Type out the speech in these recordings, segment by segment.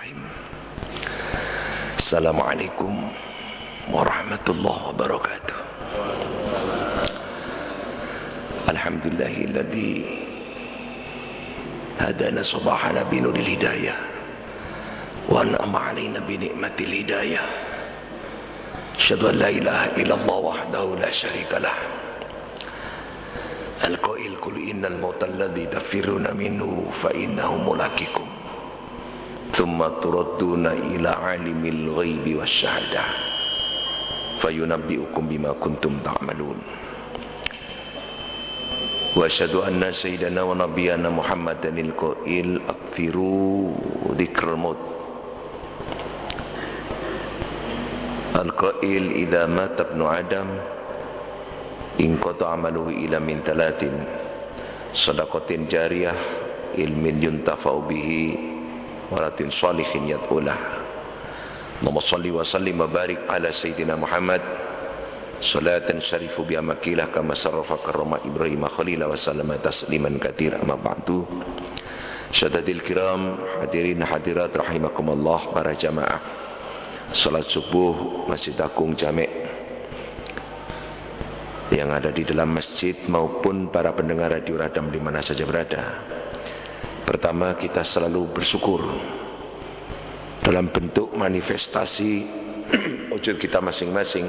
Bismillahirrahmanirrahim. Assalamualaikum warahmatullahi wabarakatuh. Alhamdulillahilladzi hadana subhana binuril hidayah wa an'ama alaina bi ni'matil hidayah. Asyhadu an la ilaha illallah wahdahu la syarikalah. Al-qail qul innal mautal ladzi tafirruna minhu fa innahu mulaqikum. Thumma turadduna ila alimil ghaibi wasyahadah fayunabbi'ukum bima kuntum ta'malun. Wa asyhadu anna sayyidana wa nabiyyana Muhammadanil qail aktsiru dzikral maut. Al-qail idza mata ibnu adam in qata amaluhu ila min talatin shadaqatin jariyah ilmin yuntafa'u bihi walatin salihin yad'ulah. Allahumma shalli wa sallim wa barik ala sayyidina Muhammad salatan syarifu bi amakilah kama sarrafa karama Ibrahim khalila wa sallama tasliman katsira amma ba'du. Syadadil kiram hadirin hadirat rahimakumullah, para jamaah salat subuh Masjid Agung Jami' yang ada di dalam masjid maupun para pendengar radio Radam di mana saja berada. Pertama, kita selalu bersyukur dalam bentuk manifestasi wujud kita masing-masing.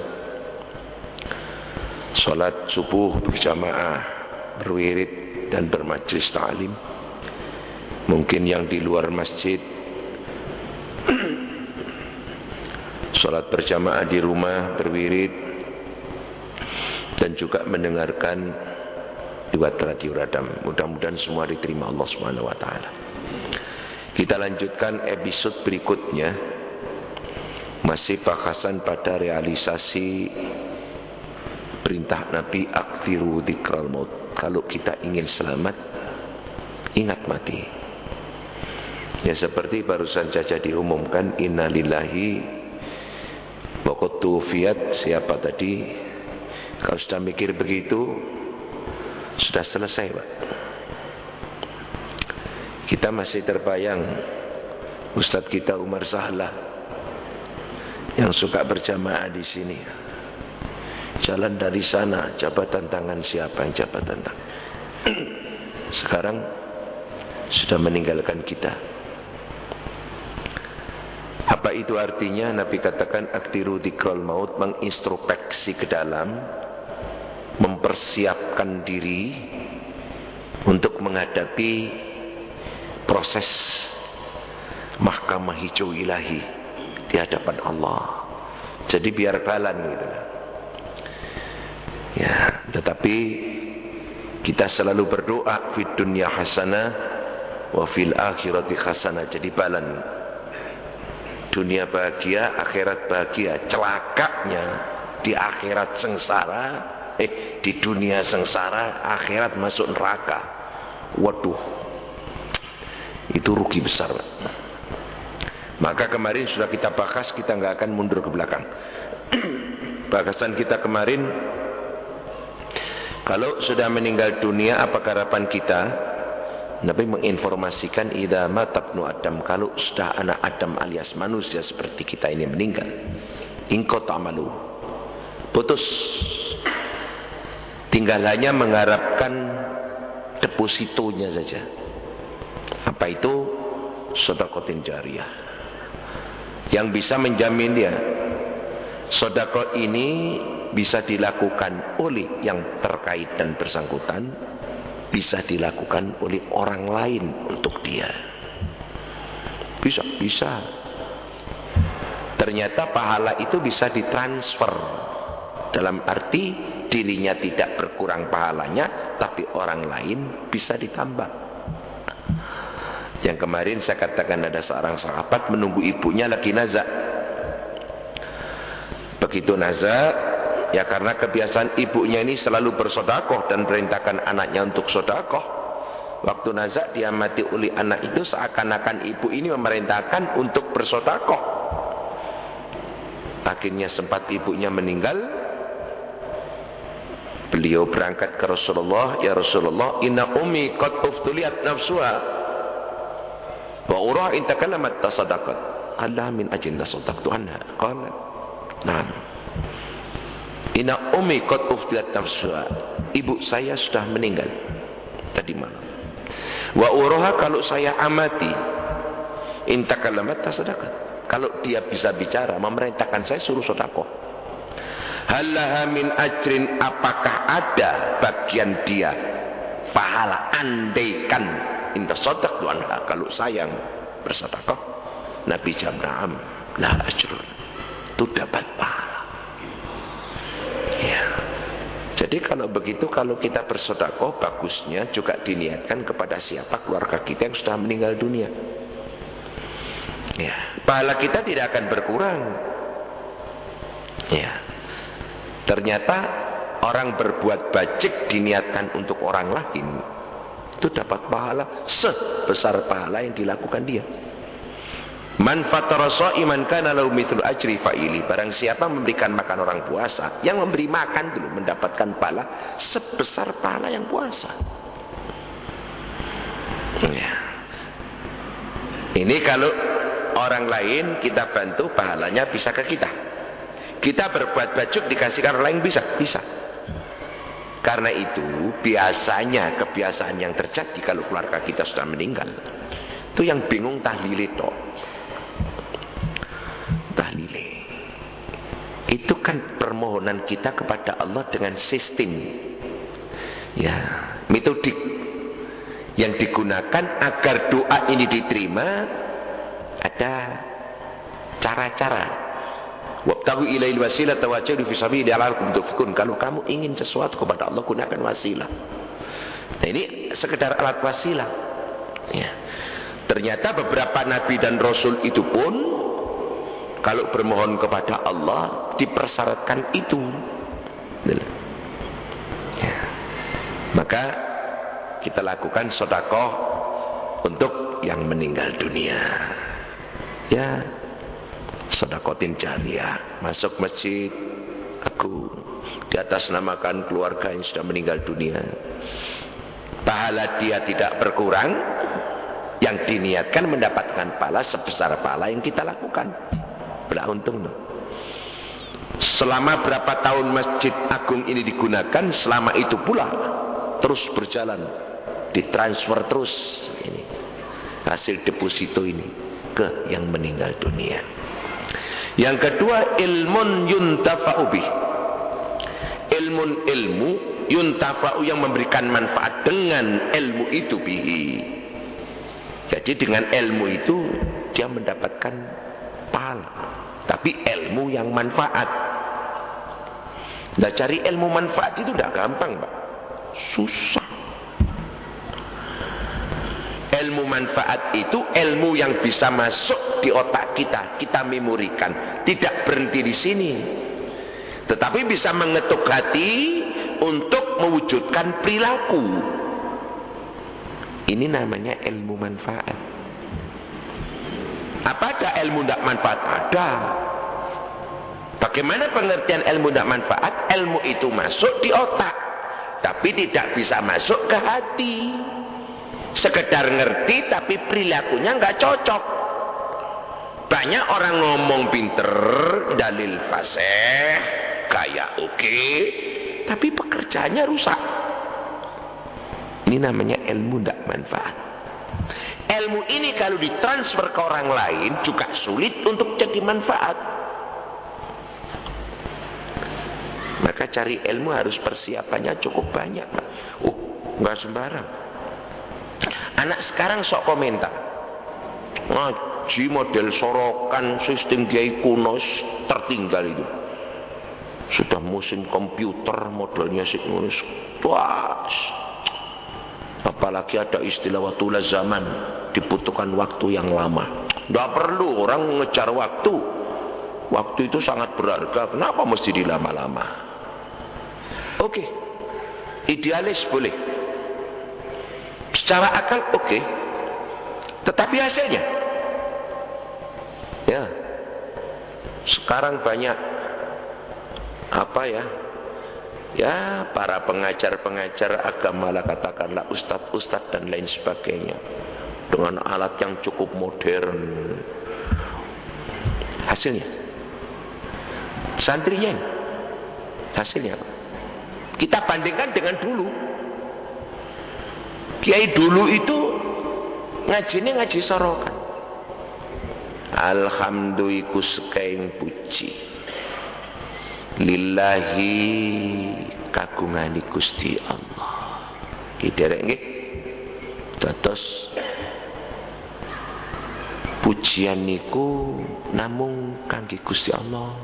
Salat subuh berjamaah, berwirid dan bermajlis ta'lim. Mungkin yang di luar masjid salat berjamaah di rumah, berwirid dan juga mendengarkan lewat radio Radam. Mudah-mudahan semua diterima Allah Subhanahu wa taala. Kita lanjutkan episode berikutnya, masih bahasan pada realisasi perintah Nabi aktsiru dzikral maut. Kalau kita ingin selamat, ingat mati. Ya seperti barusan saja diumumkan, innalillahi wa qad tuwfiyat. Siapa tadi? Kalau sudah mikir begitu, sudah selesai, Pak. Kita masih terbayang Ustadz kita Umar Sahlah yang suka berjamaah di sini. Jalan dari sana, jabatan tangan siapa yang jabatan tangan. Sekarang sudah meninggalkan kita. Apa itu artinya? Nabi katakan aktiru dzikral maut, mengintrospeksi ke dalam, mempersiapkan diri untuk menghadapi proses mahkamah hijau ilahi di hadapan Allah. Jadi biar balan gitu. Ya, tetapi kita selalu berdoa fid dunya hasanah wa fil akhirati hasanah. Jadi balan. Dunia bahagia, akhirat bahagia. Celakanya di akhirat sengsara, di dunia sengsara, akhirat masuk neraka. Waduh, itu rugi besar. Maka kemarin sudah kita bahas, kita nggak akan mundur ke belakang. Bahasan kita kemarin, kalau sudah meninggal dunia, apa harapan kita? Nabi menginformasikan idza mata ibnu adam, kalau sudah anak Adam alias manusia seperti kita ini meninggal, in qata amalu, putus. Tinggal hanya mengharapkan depositonya saja. Apa itu? Shadaqatin jariyah, yang bisa menjamin dia. Sedekah ini bisa dilakukan oleh yang terkait dan bersangkutan, bisa dilakukan oleh orang lain untuk dia. Bisa. Ternyata pahala itu bisa ditransfer. Dalam arti dirinya tidak berkurang pahalanya, tapi orang lain bisa ditambah. Yang kemarin saya katakan ada seorang sahabat menunggu ibunya lagi nazak. Begitu nazak, ya karena kebiasaan ibunya ini selalu bersedekah dan perintahkan anaknya untuk sedekah. Waktu nazak diamati oleh anak itu, seakan-akan ibu ini memerintahkan untuk bersedekah. Akhirnya sempat ibunya meninggal, beliau berangkat ke Rasulullah, ya Rasulullah, inna ummi qad uftuliyat nafsuha. Wa urah in takallamat tasaddaqat. Allah min ajin tasaddaqtu anha. Qalat, "Na'am. Inna ummi qad uftilat nafsuha." Ibu saya sudah meninggal tadi malam. Wa uraha, kalau saya amati, in takallamat tasaddaqat. Kalau dia bisa bicara, memerintahkan saya suruh sedekah. Halaha min ajrin, apakah ada bagian dia pahala, andaikan inta sodak tuanha, kalau sayang bersedekah. Nabi jawab, na'am, la ajrun, itu dapat pahala. Ya. Jadi kalau begitu, kalau kita bersedekah, bagusnya juga diniatkan kepada siapa keluarga kita yang sudah meninggal dunia. Ya, pahala kita tidak akan berkurang. Ya. Ternyata orang berbuat bajik diniatkan untuk orang lain, itu dapat pahala sebesar pahala yang dilakukan dia. Man fatara sha'iman kana lahu mithlu ajri fa'ili. Barang siapa memberikan makan orang puasa, yang memberi makan dulu mendapatkan pahala sebesar pahala yang puasa. Ya. Ini kalau orang lain kita bantu, pahalanya bisa ke kita. Kita berbuat bajuk dikasihkan orang lain, bisa. Karena itu biasanya kebiasaan yang terjadi kalau keluarga kita sudah meninggal, itu yang bingung tahlile tok. Tahlile itu kan permohonan kita kepada Allah dengan sistem, ya, metodik yang digunakan agar doa ini diterima. Ada cara-cara. Wabtaghu ilail wasilah tawajjahu fi sabili la'allakum tuflihun. Kalau kamu ingin sesuatu kepada Allah, gunakan wasilah. Nah, ini sekedar alat wasilah. Ya. Ternyata beberapa nabi dan rasul itu pun kalau bermohon kepada Allah dipersyaratkan itu. Ya. Maka kita lakukan sedekah untuk yang meninggal dunia. Ya, sedekatin jariyah, masuk masjid, aku di atas namakan keluarga yang sudah meninggal dunia. Pahala dia tidak berkurang, yang diniatkan mendapatkan pahala sebesar pahala yang kita lakukan. Belah untung. Selama berapa tahun Masjid Agung ini digunakan, selama itu pula terus berjalan, ditransfer terus ini hasil deposito ini ke yang meninggal dunia. Yang kedua, ilmun yuntafa'u bih. Ilmu yuntafa'u, yang memberikan manfaat dengan ilmu itu bihi. Jadi dengan ilmu itu dia mendapatkan pahala, tapi ilmu yang manfaat. Nah, cari ilmu manfaat itu tidak gampang, Pak. Susah. Ilmu manfaat itu ilmu yang bisa masuk di otak kita, kita memorikan, tidak berhenti di sini, tetapi bisa mengetuk hati untuk mewujudkan perilaku. Ini namanya ilmu manfaat. Apa ada ilmu tidak manfaat? Ada. Bagaimana pengertian ilmu tidak manfaat? Ilmu itu masuk di otak, tapi tidak bisa masuk ke hati. Sekedar ngerti tapi perilakunya nggak cocok. Banyak orang ngomong pinter, dalil fasih, gaya oke, tapi pekerjaannya rusak. Ini namanya ilmu tidak manfaat. Ilmu ini kalau ditransfer ke orang lain juga sulit untuk jadi manfaat. Maka cari ilmu harus persiapannya cukup banyak. Nggak sembarang. Anak sekarang sok komentar, ngaji model sorokan, sistem kiai kuno tertinggal itu. Sudah musim komputer modelnya nulis. Wah, apalagi ada istilah waktu zaman, dibutuhkan waktu yang lama. Tidak perlu orang mengejar waktu. Waktu itu sangat berharga. Kenapa mesti dilama-lama? Oke, idealis boleh. Secara akal oke, tetapi hasilnya, ya, sekarang banyak apa ya para pengajar-pengajar agama lah, katakanlah ustadz-ustadz dan lain sebagainya, dengan alat yang cukup modern. Hasilnya santrinya ini, hasilnya apa? Kita bandingkan dengan dulu. Kiai dulu itu ngajinya ngaji sorokan. Alhamdulillah sekaing puji lillahi kagungani Gusti Allah. Kiderek nggih. Dados pujian niku namung kangge Gusti Allah.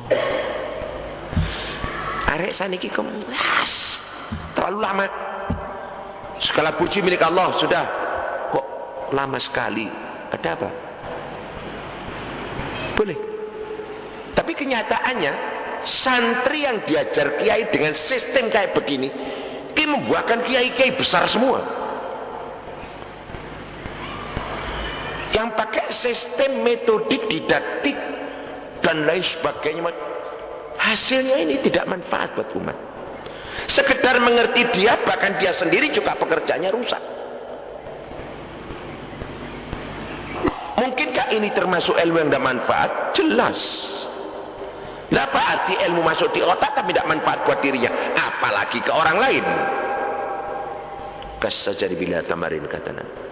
Arek saniki kemas terlalu lama. Segala puji milik Allah sudah. Kok lama sekali? Ada apa? Boleh. Tapi kenyataannya santri yang diajar kiai dengan sistem kayak begini, ini membuahkan kiai-kiai besar semua. Yang pakai sistem metodik didaktik dan lain sebagainya, hasilnya ini tidak manfaat buat umat. Sekedar mengerti dia, bahkan dia sendiri juga pekerjaannya rusak. Mungkinkah ini termasuk ilmu yang tidak manfaat? Jelas. Nah, apa arti ilmu masuk di otak tapi tidak manfaat buat dirinya, apalagi ke orang lain? Kasajari bila tamarin kata Nabi.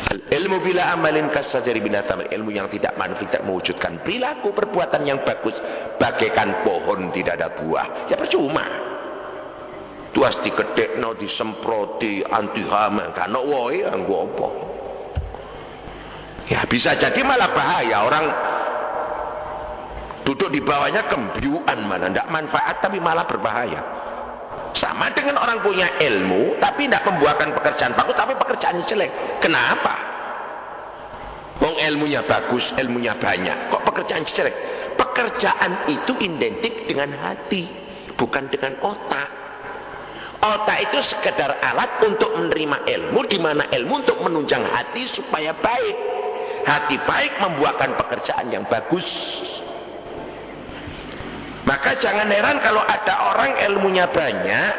Ilmu bila amalin kasajari bila tamarin, ilmu yang tidak manfaat mewujudkan perilaku perbuatan yang bagus bagaikan pohon tidak ada buah, ya percuma. Tuas digedhekno disemproti anti hama kan woe anggo apa. Ya bisa jadi malah bahaya, orang duduk di bawahnya kembiuan, malah tidak manfaat tapi malah berbahaya. Sama dengan orang punya ilmu tapi tidak membuahkan pekerjaan bagus tapi pekerjaannya jelek. Kenapa? Wong ilmunya bagus, ilmunya banyak, kok pekerjaan jelek? Pekerjaan itu identik dengan hati, bukan dengan otak. Otak itu sekedar alat untuk menerima ilmu, di mana ilmu untuk menunjang hati supaya baik. Hati baik membuahkan pekerjaan yang bagus. Maka jangan heran kalau ada orang ilmunya banyak,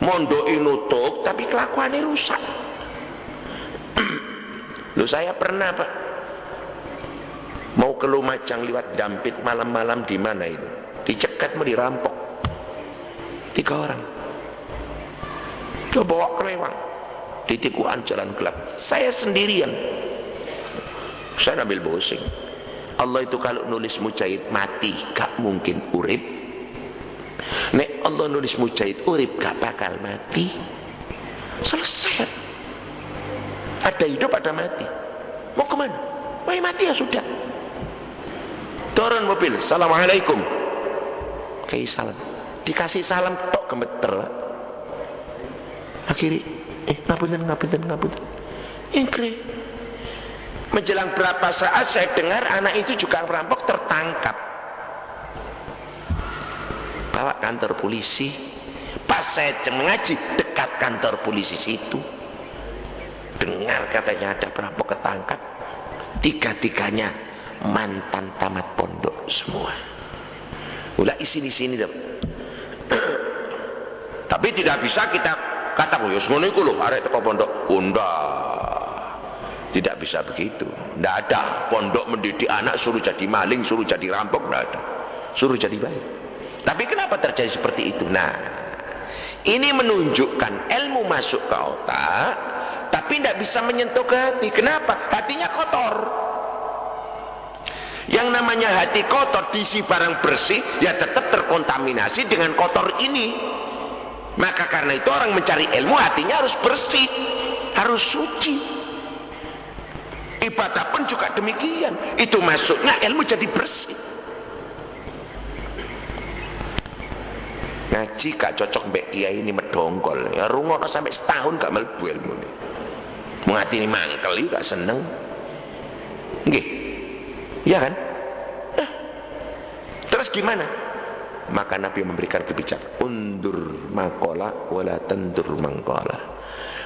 mondoi nutuk, tapi kelakuannya rusak. Loh, saya pernah Pak, mau ke Lumajang lewat Dampit malam-malam di mana itu, dicegat mau dirampok 3 orang. Dia bawa kelewang di tikuan jalan gelap. Saya sendirian. Saya ambil bosing. Allah itu kalau nulis mujahid mati gak mungkin urip. Nek Allah nulis mujahid urip gak bakal mati. Selesai. Ada hidup ada mati. Mau kemana? Mau mati ya sudah. Turun mobil, assalamualaikum. Kayak salam. Dikasih salam tok gemeter. Akhirnya ngapunten. Ingkri. Menjelang berapa saat saya dengar anak itu juga perampok tertangkap. Bawa kantor polisi. Pas saya mengaji dekat kantor polisi situ, dengar katanya ada perampok ketangkap. 3-tiganya mantan tamat pondok semua. Ulah sini dong. Tapi tidak bisa kita kata yo ngono iku lho arek teko pondok. Tidak bisa begitu. Tidak ada pondok mendidik anak suruh jadi maling, suruh jadi rampok, tidak ada. Suruh jadi baik. Tapi kenapa terjadi seperti itu? Nah, ini menunjukkan ilmu masuk ke otak, tapi tidak bisa menyentuh ke hati. Kenapa? Hatinya kotor. Yang namanya hati kotor, diisi barang bersih, ya tetap terkontaminasi dengan kotor ini. Maka karena itu orang mencari ilmu, hatinya harus bersih, harus suci. Ibadah pun juga demikian. Itu masuknya ilmu jadi bersih. Ngaji gak cocok mbek kiai ini medongkol. Ya rungono sampai setahun gak mlebu ilmu ini. Mengati ini mangkel gak seneng. Nggih. Iya kan? Nah. Terus gimana? Maka Nabi memberikan kebijakan. Undur maqala wala tandur mangqala.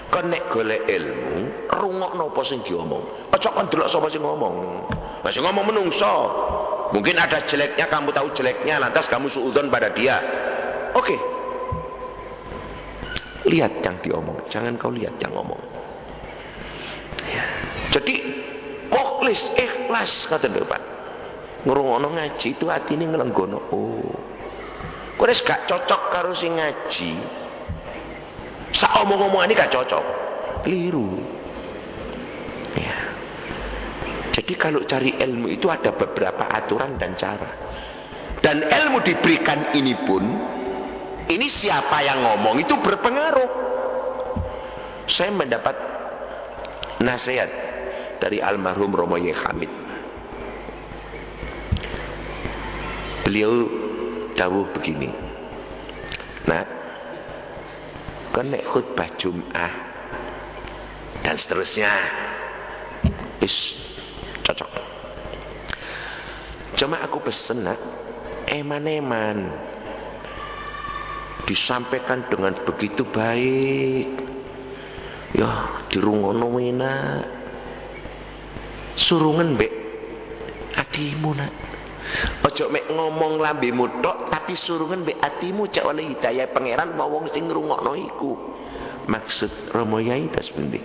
Kon nek golek ilmu, rungokno apa sing diomong. Aja kon delok sapa sing ngomong. Lah sing ngomong menungso. Mungkin ada jeleknya, kamu tahu jeleknya, lantas kamu suudzon pada dia. Oke. lihat yang diomong, jangan kau lihat yang ngomong. Ya. Jadi mukhlis, ikhlas kata lho Pak. Ngrungokno ngaji itu atine nglenggono. Oh. Kowe wis gak cocok karo sing ngaji. Sak omong-omongane gak cocok. Keliru. Ya. Jadi kalau cari ilmu itu ada beberapa aturan dan cara. Dan ilmu diberikan ini pun, ini siapa yang ngomong itu berpengaruh. Saya mendapat nasihat dari almarhum Romo Y. Hamid. Beliau dawuh begini. Nah, kan nek khutbah Jum'ah dan seterusnya wis cocok. Cuma aku pesen nak, eman-eman disampaikan dengan begitu baik, ya dirungono enak, surungan mbek atimu nak. Ojo mek ngomong lambemu tok tapi surungan mbek atimu cak oleh hidayah pangeran mau wong sing ngrungokno iku. Maksud Romo Yai tas pundi?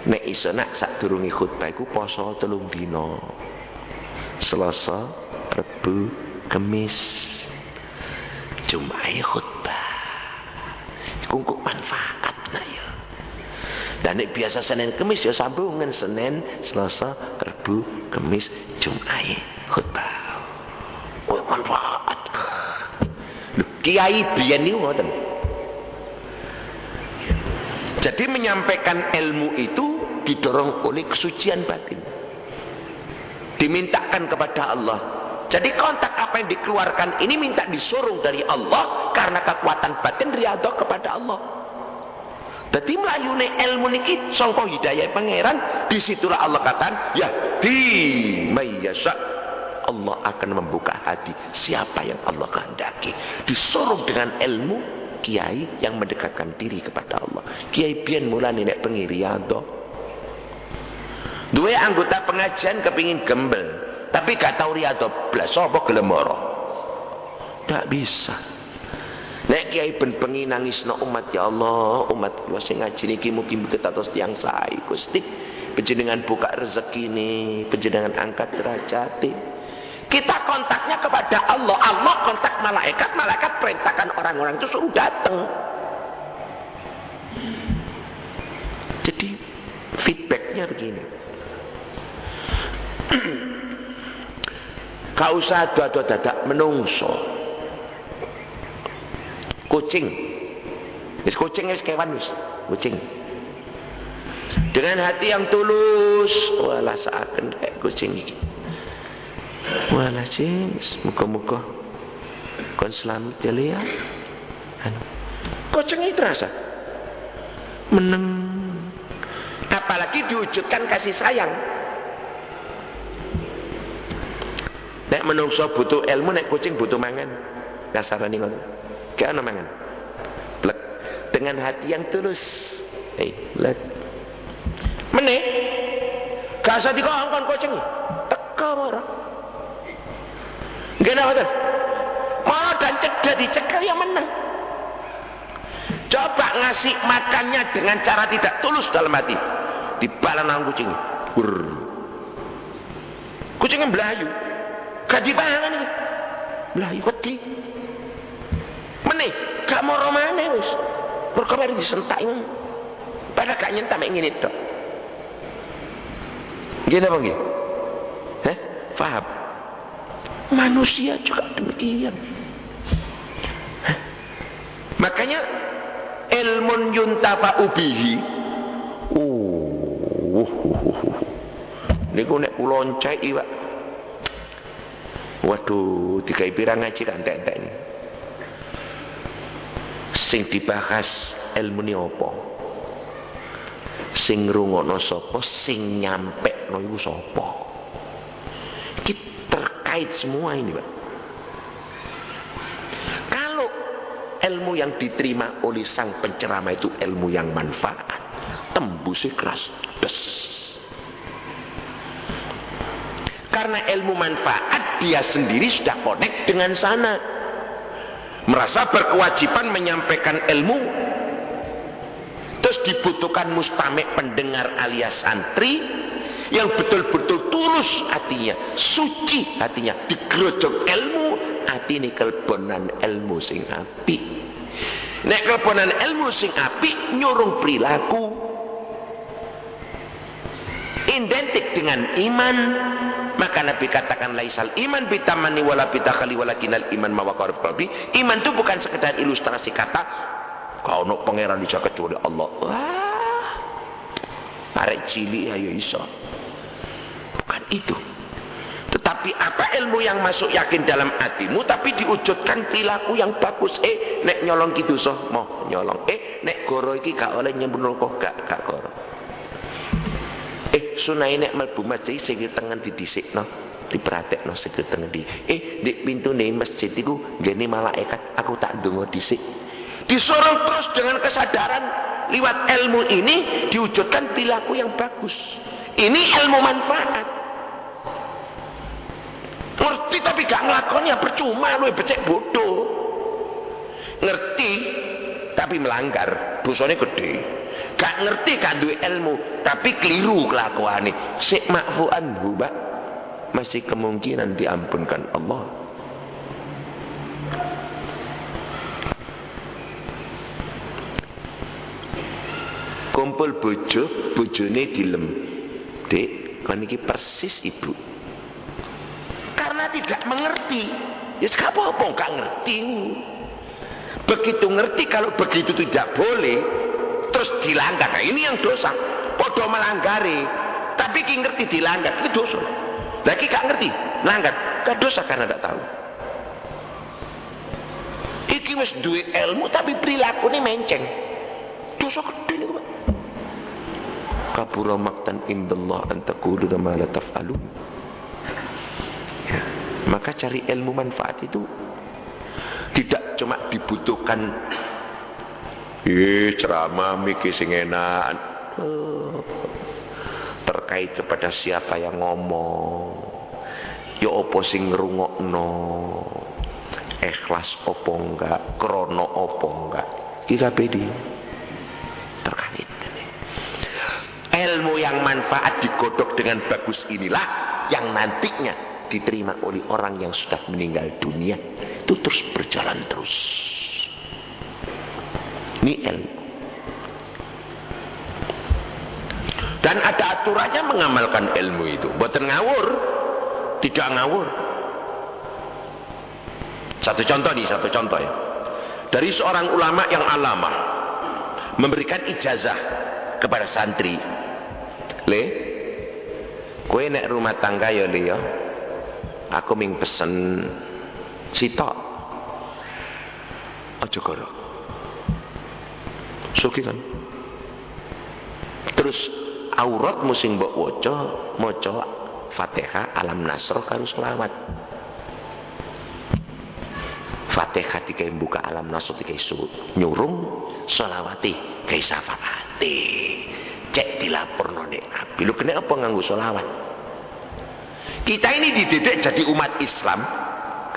Nek iso nak sadurunge khutbah iku poso 3 dina. Selasa, Rebu, Kamis, Jumat khutbah. Iku kok manfaat nah ya. Dan nek biasa Senin Kamis ya sambungan Senin, Selasa, Rebu, Kamis, Jumat khutbah. Oh manfaat. Loh, kiai biyen niku ngoten. Jadi menyampaikan ilmu itu didorong oleh kesucian batin. Dimintakan kepada Allah. Jadi kontak apa yang dikeluarkan ini minta disuruh dari Allah karena kekuatan batin riyadhah kepada Allah. Jadi melayune ilmu niki sangka hidayah pangeran, disitulah Allah katakan ya di mayyasha. Allah akan membuka hati siapa yang Allah kehendaki. Disuruh dengan ilmu kiai yang mendekatkan diri kepada Allah. Kiai biyen mulane nek pengen riyadhah. Duwe anggota pengajian kepingin gembel, tapi gak tahu riyadhah blas apa gelem ora. Gak bisa. Nek kiai ben pengen nangisno umat, ya Allah, umat kula sing ngaji niki mugi-mugi tatos tiyang sae Gusti. Panjenengan buka rezekine, panjenengan angkat derajate. Kita kontaknya kepada Allah, Allah kontak malaikat, malaikat perintahkan orang-orang itu suruh datang. Jadi feedbacknya begini. Kau usah doa-doa dadak menungso. Kucing, wis kucing wis kewan wis, kucing. Dengan hati yang tulus, walah seakan kayak kucing ini. Walah cing, muka-muka kon selamat ya. Kucing itu terasa meneng. Apalagi diwujudkan kasih sayang. Nek menungso butuh ilmu, nek kucing butuh mangan. Kasarane ngono. Gak ana mangan. Blek. Dengan hati yang tulus. Blek. Meneh. Gak usah dikongkon kucing. Teka ora. Nggih napa? Mau dan cegah dicegah yang menang. Coba ngasih makannya dengan cara tidak tulus dalam hati. Dibalan nang kucing. Kucingnya belayu. Gak dipangan iki. Belayu wedi. Meneh, gak mau romane wis. Perkara disentak ngono. Padahal gak nyentak mek ngene tok. Nggih napa nggih? Heh, paham? Manusia juga demikian. Heh. Makanya ilmun yuntafa'u bihi. Niku nek kula onceki, Pak. Waduh, digawe pirang ngaji kan entek-entek ini. Sing dibahas ilmune apa? Sing ngrungokno sapa, sing nyampekno iku sapa? Iki terkait semua ini, Pak. Kalau ilmu yang diterima oleh sang penceramah itu ilmu yang manfaat, tembusnya keras, des. Karena ilmu manfaat, dia sendiri sudah connect dengan sana. Merasa berkewajiban menyampaikan ilmu. dibutuhkan mustami' pendengar alias santri yang betul-betul tulus hatinya, suci hatinya, digerojok ilmu, atine kelebonan ilmu sing apik. Nek kelebonan ilmu sing apik nyurung perilaku identik dengan iman, maka Nabi katakan laisal iman bitamani wala bitakhali walakinal iman mawaqarib qalbi. Iman itu bukan sekedar ilustrasi kata kau ono pangeran bisa kecuali Allah. Wah, arek cilik ayo iso. Bukan itu. Tetapi apa ilmu yang masuk yakin dalam hatimu, tapi diwujudkan perilaku yang bagus. Nek nyolong gitu so, mau nyolong. Nek goro iki gak oleh nyembunul kok gak goro. Sunai nek mlebu masjid sikil tengen didisikno, dipratekno sikil tengen di. Di pintune masjid iku ngene malaikat, aku tak ndonga dhisik. Disuruh terus dengan kesadaran lewat ilmu ini diwujudkan perilaku yang bagus. Ini ilmu manfaat. Ngerti tapi gak ngelakonnya percuma, lu becek bodoh. Ngerti tapi melanggar, dosanya gede. Gak ngerti gak duwe ilmu tapi keliru kelakuane, sik ma'fu anhu, Pak. Masih kemungkinan diampunkan Allah. Kumpul bojo, bojone dilem. Dek, kan iki persis ibu. Karena tidak mengerti. Ya apa-apa gak ngerti. Begitu ngerti kalau begitu tidak boleh, terus dilanggar. Nah, ini yang dosa. Podo melanggari. Tapi ki ngerti dilanggar, itu dosa. Lagi gak ngerti, langgar. Gak dosa karena tidak tahu. Iki wis duwe ilmu tapi perilakunya menceng. Dosa gede nih, Pak. Kabura maktan indallah an taqulu ma la taf'alun. Ya. Maka cari ilmu manfaat itu tidak cuma dibutuhkan ceramah mikir sing enak terkait kepada siapa yang ngomong, ya apa sing ngrungokno, ikhlas apa enggak, krono apa enggak, iki kabeh terkait. Ilmu yang manfaat digodok dengan bagus inilah yang nantinya diterima oleh orang yang sudah meninggal dunia. Itu terus berjalan terus. Ini ilmu. Dan ada aturannya mengamalkan ilmu itu. Boten ngawur, tidak ngawur. Satu contoh ya. Dari seorang ulama yang alamah memberikan ijazah kepada santri. Le, kowe nek rumah tangga ya le ya. Aku ming pesen sitok. Aja karo. Suki kan. Terus auratmu sing mbok maca Fatihah, Alam Nasr karo selawat. Fatihah dikai buka, Alam Nasr dikai nyurung, selawati kai syafaati. Cek dilaporno nek Nabi. Lu kena apa nganggo selawat? Kita ini dididik jadi umat Islam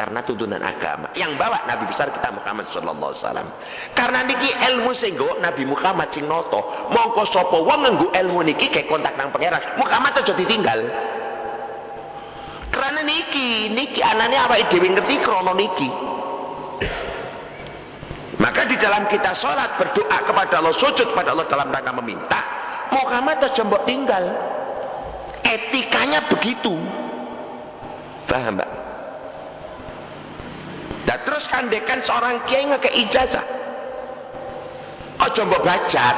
karena tuntunan agama. Yang bawa Nabi besar kita Muhammad sallallahu alaihi wasallam. Karena niki ilmu sing nggo Nabi Muhammad sing noto. Mongko sapa wong nganggo ilmu niki kayak kontak nang pangeran. Muhammad aja ditinggal. Karena niki anane awake dhewe ngerti krana niki. Maka di dalam kita sholat berdoa kepada Allah, sujud kepada Allah dalam rangka meminta, Muhammad aja mbok tinggal. Etikanya begitu. Paham, Mbak? Dan terus kandekan seorang kiai ngeke ijazah. Aja mbok bajat.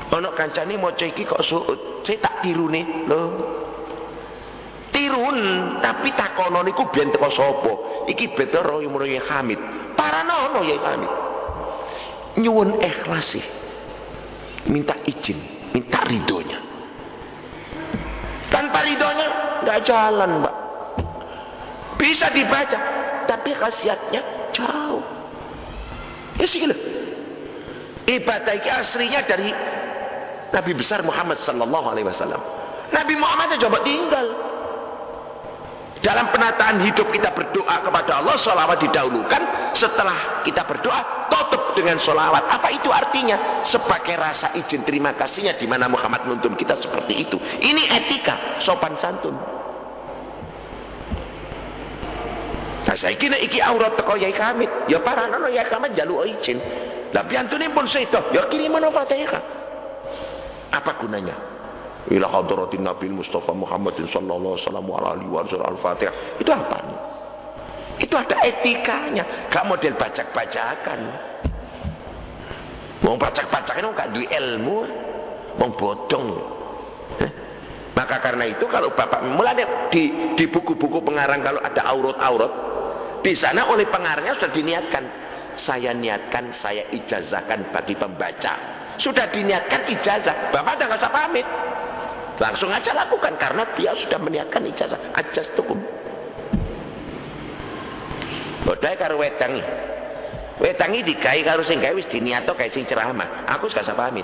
Ono kancane maca iki kok suud, saya tak tirune lho. Tirun, tapi takono niku biyen teko sapa? Iki beda royo Yai Hamid. Paranono Yai Hamid. Nyuwun ikhlas sih. Minta izin, minta ridhonya. Tanpa ridhonya nggak jalan, Mbak. Bisa dibaca, tapi khasiatnya jauh. Ya sih gitu. Ibadah ini aslinya dari Nabi besar Muhammad sallallahu alaihi wasallam. Nabi Muhammad coba tinggal. Dalam penataan hidup kita berdoa kepada Allah, sholawat didahulukan. Setelah kita berdoa, tutup dengan sholawat. Apa itu artinya? Sebagai rasa izin terima kasihnya, di mana Muhammad menuntun kita seperti itu. Ini etika, sopan santun. Nah saya kira iki aurat teko Yai Kamit. Ya para nono Yai Kamit jaluk izin. Lah piantune pun sedo, ya kirim Fatihah. Apa gunanya? Ila hadratin Nabi Mustafa Muhammadin sallallahu alaihi wasallam al-Fatihah. Itu apa? Itu ada etikanya, gak model bacak-bacakan. Wong bacak-bacakan gak duwe ilmu, wong bodong. Maka karena itu kalau Bapak mulai di buku-buku pengarang kalau ada aurat-aurat, di sana oleh pengarangnya sudah diniatkan, saya niatkan, saya ijazahkan bagi pembaca. Sudah diniatkan ijazah, Bapak udah gak usah pamit. Langsung aja lakukan karena dia sudah meniatkan ijazah. Ajas tukum. Bodai karo wetangi. Wetangi dikai karo sing gawe wis diniato kae sing ceramah. Aku gak usah pamit.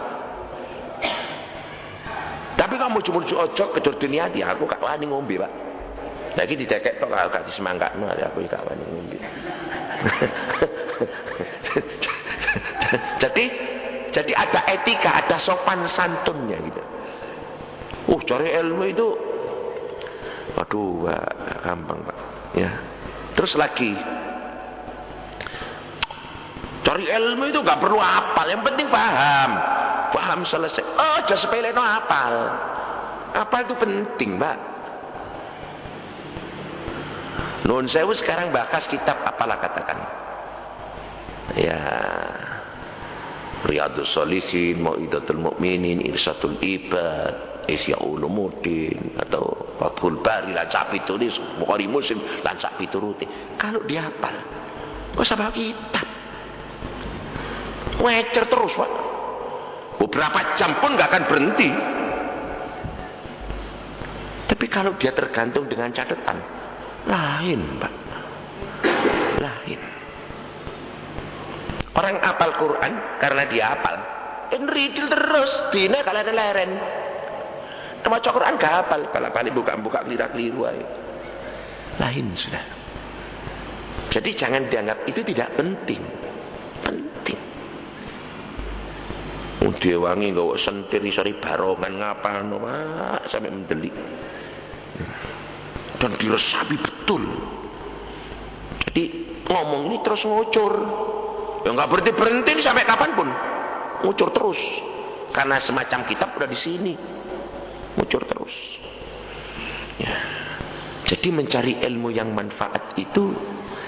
Tapi kamu muju-muju ojo kedur diniati, aku gak wani ngombe, Pak. Lagi didekek tok gak disemangkakno, aku gak wani ngombe. Jadi ada etika, ada sopan santunnya gitu. Cari ilmu itu aduh Pak, gampang Pak ya. Terus lagi cari ilmu itu gak perlu hafal, yang penting paham selesai. Aja sepele no hafal itu penting Pak. Nun sewu sekarang bahas kitab apalah katakan ya, Riyadhus Shalihin, Mau'idatul Mukminin, Irsyadul Ibad, Ihya Ulumuddin atau Fathul Bari, lancak pitulis, Bukhari Muslim, lancak pituruti. Kalau dia hafal, kok sama kitab? Ngecer terus Pak. Beberapa jam pun gak akan berhenti. Tapi kalau dia tergantung dengan catatan, lain Pak. Lain. Orang hafal Quran karena dia hafal, ridil terus, dina kalian leren. Maca Quran gak hafal, balik buka-buka keliru aja. Lain sudah. Jadi jangan dianggap itu tidak penting. Penting. Dia wangi gak sentir isori barongan ngapalno Pak sampai mendelik. Dan diresapi betul. Jadi ngomong ini terus ngucur. Ya nggak berhenti sampai kapanpun. Ngucur terus. Karena semacam kitab udah di sini. Ngucur terus ya. Jadi mencari ilmu yang manfaat itu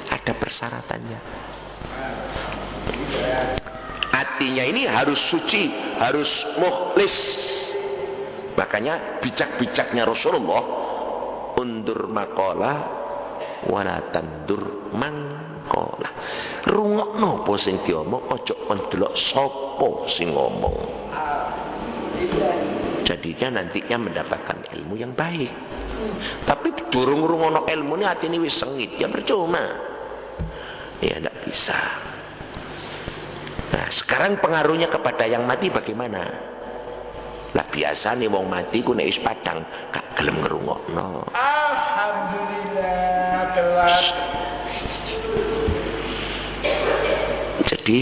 ada persyaratannya. Hatinya ini harus suci, harus mukhlis. Makanya bijak-bijaknya Rasulullah, undur maqalah wala tandur mangqalah. Rungokno apa sing diomong, aja pendelok sapa sing ngomong. Jadinya nantinya mendapatkan ilmu yang baik. Tapi durung rungono ilmu ini hati ini wis sengit, ya percuma. Ya tidak bisa. Nah sekarang pengaruhnya kepada yang mati bagaimana? Lah biasa nih wong mati ku nek wis padang gak gelem ngrungokno. Alhamdulillah kelas. Jadi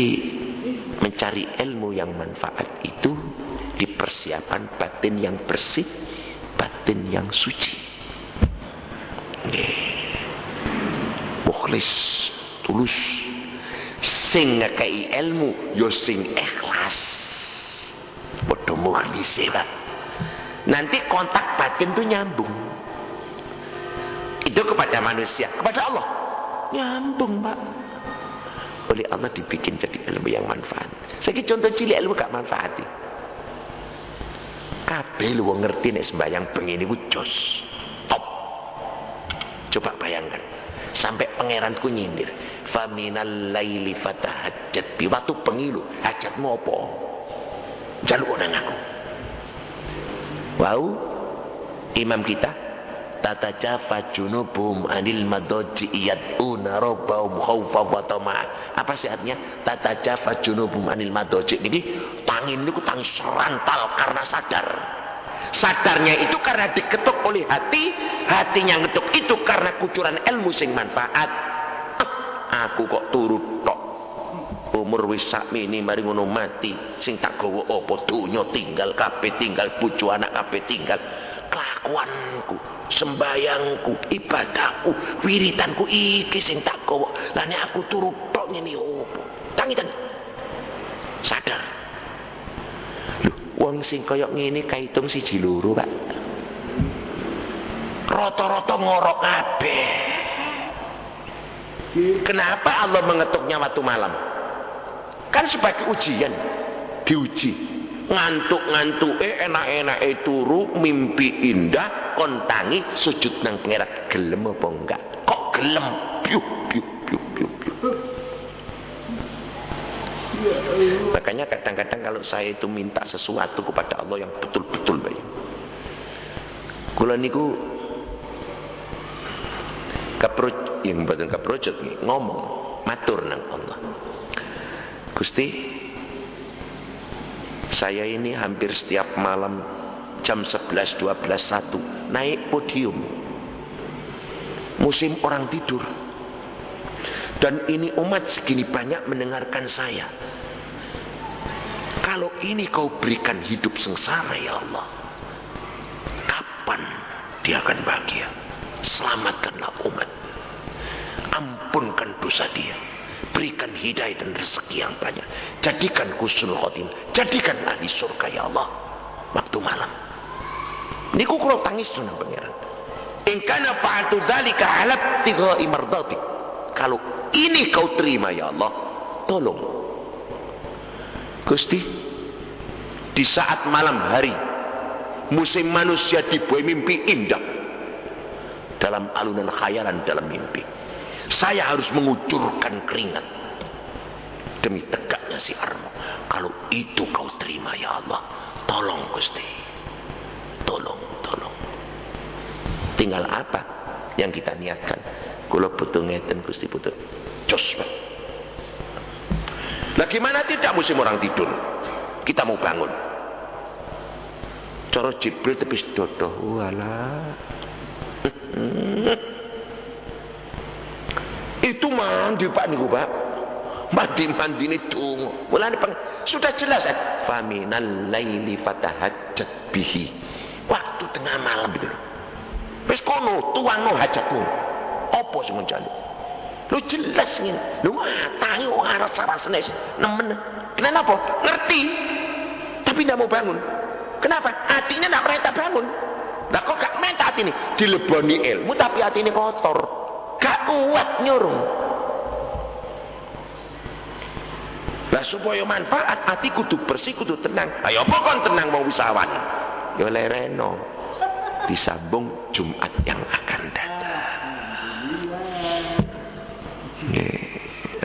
mencari ilmu yang manfaat itu dipersiapkan batin yang bersih, batin yang suci. Mukhlis, tulus. Sing ngekei ilmu, yo sing ikhlas. Padha mukhlis Pak. Nanti kontak batin itu nyambung. Itu kepada manusia, kepada Allah nyambung Pak. Oleh Allah dibikin jadi ilmu yang manfaat. Saya contoh cilik ilmu gak manfaat. Kabeh lu ngerti nek sembayang bengi niku jos. Top. Coba bayangkan. Sampai pangeranku nyindir. Faminal laili fatahajjat bi, waktu bengi lu hajatmu apa? Jaluk nang aku. Wow. Imam kita tatajafa junubum anil madajji yad'una rabbahum khaufan wa tama'an. Apa sih artinya? Tatajafa junubum anil madajji. Jadi tangin niku tang serantal karena sadar. Sadarnya itu karena diketuk oleh hati, hatinya ngetuk itu karena kucuran ilmu sing manfaat. Aku kok turu tok. Umur wis sakmene mari ngono mati, sing tak gawa apa donya tinggal kabeh, tinggal bojo anak kabeh tinggal. Kelakuanku, sembayangku, ibadahku, wiritanku iki sing tak gawa. Lah nek aku turu tok ngene opo? Tangi-tangi. Sadar. Lho, wong sing kaya ngene kaitung siji loro, Pak. Rata-rata ngorok kabeh. Kenapa Allah mengetuknya waktu malam? Kan sebagai ujian, diuji. Ngantuk-ngantuk enak-enak turu mimpi indah kontangi sujud nang pangeran, gelem apa enggak? Kok gelem? Piuh piuh piuh piuh piuh. Makanya kadang-kadang kalau saya itu minta sesuatu kepada Allah yang betul-betul baik, kula niku yang mboten kaprojot ngomong matur nang Allah. Gusti, saya ini hampir setiap malam jam 11, 12, 1 naik podium musim orang tidur, dan ini umat segini banyak mendengarkan saya. Kalau ini kau berikan hidup sengsara ya Allah, kapan dia akan bahagia? Selamatkanlah umat, ampunkan dosa dia, berikan hidayah dan rezeki yang banyak, jadikan husnul khotimah, jadikan ahli surga ya Allah waktu malam. Niku kula tangis nang pangeran. In kana fa'atu dzalika 'ala ibtigha'i mardati. Kalau ini kau terima ya Allah, tolong Gusti, di saat malam hari musim manusia dibuai mimpi indah, dalam alunan khayalan dalam mimpi saya harus mengucurkan keringat demi tegaknya siarmu. Kalau itu kau terima ya Allah, tolong Gusti, tolong. Tinggal apa yang kita niatkan. Kula butuh ngeten Gusti, butuh jos Pak. Lah gimana tidak musim orang tidur kita mau bangun, cara Jibril tepis dodoh, walah itu mandi Pak niku Pak, mandi ini tunggu mulane sudah jelas kan, faminal laili fatahajjat bihi, waktu tengah malam itu wis kono tuangno hajatmu apa sing menjaluk. Lu jelas ngene. Lu tangi wong aras-arasne nemen. Kenapa? Ngerti. Tapi ndak mau bangun. Kenapa? Hatinya ndak perintah bangun. Lah kok gak minta hati ini? Dileboni ilmu tapi hati ini kotor. Gak kuat nyurung. Lah supaya manfaat hati kudu bersih, kudu tenang. Ayo apa kon tenang mau wisawan? Ya lereno. Disambung Jumat yang akan datang.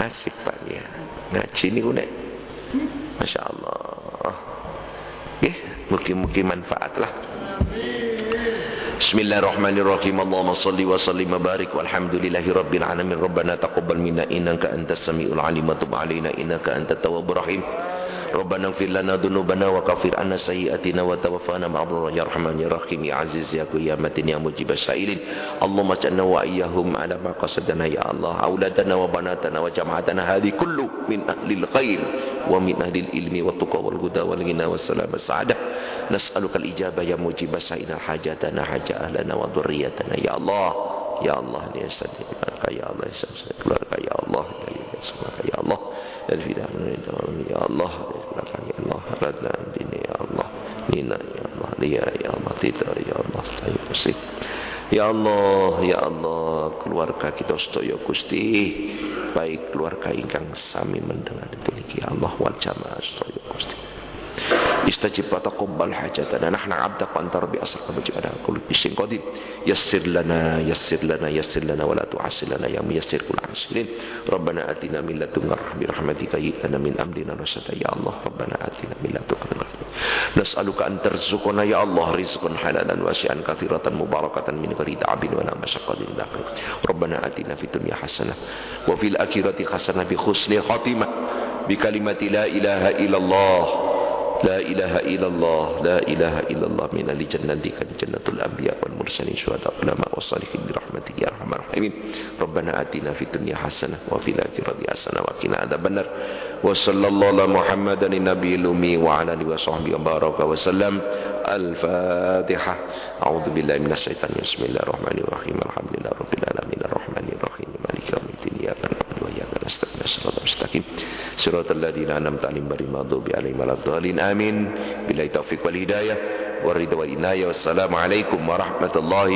Asik Pak ya, ngaji ini nek Masya Allah. Mungkin manfaat lah. Bismillahirrahmanirrahim. Allahumma salli wa sallim wa barik walhamdulillahi rabbil alamin. Rabbana taqabbal minna innaka antas samiul alim wa tub alaina innaka antat tawwabur rahim. Rabbana ighfir lana dhunubana wa kaffir anna sayyi'atina wa tawaffana ma'al ya rahman ya rahim ya aziz ya qayyum ya mujib as-sa'ilin. Allahumma ja'alna wa iyyahum ala ma qasadana ya Allah, auladana wa banatana wa jama'atana hadhi kullu min ahlil khair wa min ahlil ilmi wa tuqa wal huda wal ghina was salam was sa'adah. Nas'aluka al-ijabah ya mujib as-sa'ilin hajatana haja ahlana wa dhurriyyatana ya Allah. Ya Allah ya Sayyidina ya Allah ya Sayyidina ya Allah ya Allah ya Allah ya Allah radna dini ya Allah nina ya Allah liya ya Allah tita ya Allah tayyib ya Allah keluarga kita sedaya Gusti, baik keluarga ingkang sami mendengar itu ya Allah wal jamaah sedaya Gusti. Istajib wa taqabbal hajatana nahnu 'abdaka anta rabbi asraka bajana kullu bisin qadir yassir lana wa la tu'assir lana ya muyassir kul asirin. Rabbana atina min ladunka rahmatika lana min amrina rasyada ya Allah. Rabbana atina min ladunka rahmatan nas'aluka an tarzuqana ya Allah rizqan halalan wasi'an katsiratan mubarakatan min ghairi ta'abin wa la masyaqqatin laqad. Rabbana atina fid dunya hasanah wa fil akhirati hasanah bi husni khatimah bi kalimati la ilaha illallah لا إله إلا الله لا إله إلا الله من أهل جنتك جنة الأنبياء والمرسلين شهداء العلماء والصالحين برحمتك يا أرحم الراحمين ربنا آتنا في الدنيا حسنة وفي الآخرة حسنة وقنا عذاب النار وصلى الله على محمد النبي الأمي وعلى آله وصحبه وبارك وسلم الفاتحة أعوذ بالله من الشيطان بسم الله الرحمن الرحيم الحمد لله رب العالمين الرحمن الرحيم مالك يوم الدين إياك نعبد وإياك نستعين صراط المستقيم صراط الذين أنعمت عليهم غير المغضوب عليهم ولا الضالين آمين بالله التوفيق والهداية والرضا والعناية والسلام عليكم ورحمة الله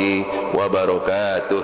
وبركاته.